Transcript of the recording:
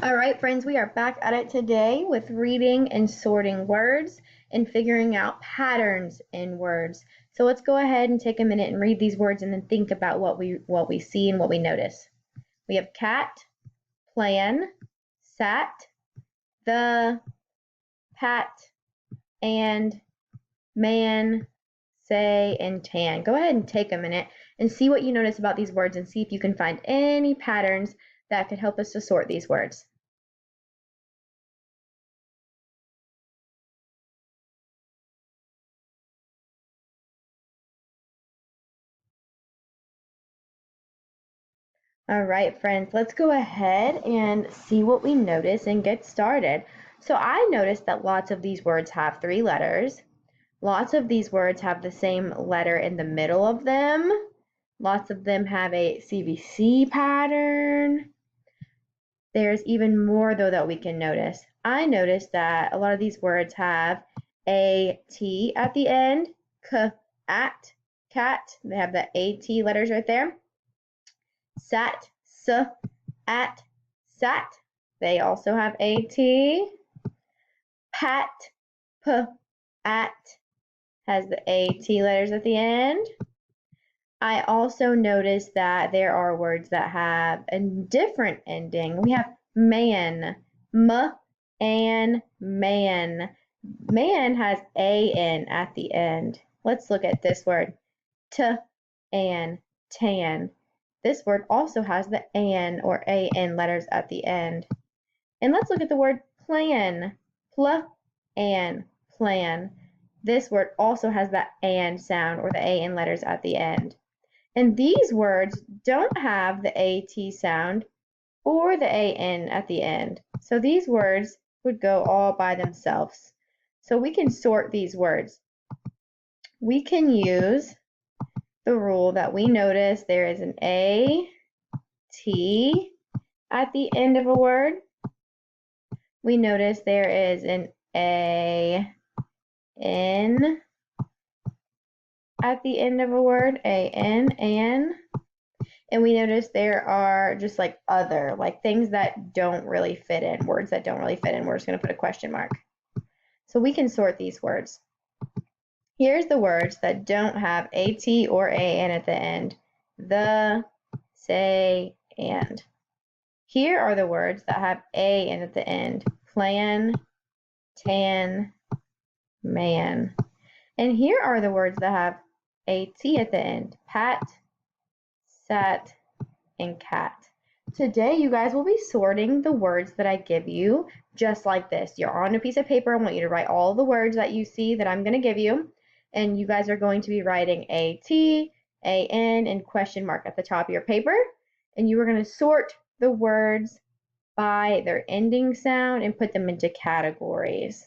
All right, friends, we are back at it today with reading and sorting words and figuring out patterns in words. So let's go ahead and take a minute and read these words and then think about what we see and what we notice. We have cat, plan, sat, the, pat, and, man, say, and tan. Go ahead and take a minute and see what you notice about these words and see if you can find any patterns that could help us to sort these words. All right, friends, let's go ahead and see what we notice and get started. So I noticed that lots of these words have 3 letters. Lots of these words have the same letter in the middle of them. Lots of them have a CVC pattern. There's even more, though, that we can notice. I noticed that a lot of these words have a T at the end, k, at, cat. They have the AT letters right there. Sat, s, at, sat. They also have AT. Pat, p, at, has the AT letters at the end. I also noticed that there are words that have a different ending. We have man, m, and man. Man has an at the end. Let's look at this word, t, and, tan. This word also has the an or an letters at the end. And let's look at the word plan, pl, and, plan. This word also has the and sound or the an letters at the end. And these words don't have the AT sound or the AN at the end. So these words would go all by themselves. So we can sort these words. We can use the rule that we notice there is an AT at the end of a word. We notice there is an AN at the end of a word, an. And we notice there are just like other, like things that don't really fit in, words that don't really fit in. We're just going to put a question mark. So we can sort these words. Here's the words that don't have AT or AN at the end. The, say, and. Here are the words that have AN at the end. Plan, tan, man. And here are the words that have AT at the end. Pat, sat, and cat. Today, you guys will be sorting the words that I give you just like this. You're on a piece of paper. I want you to write all the words that you see that I'm going to give you. And you guys are going to be writing AT, AN, and question mark at the top of your paper. And you are going to sort the words by their ending sound and put them into categories.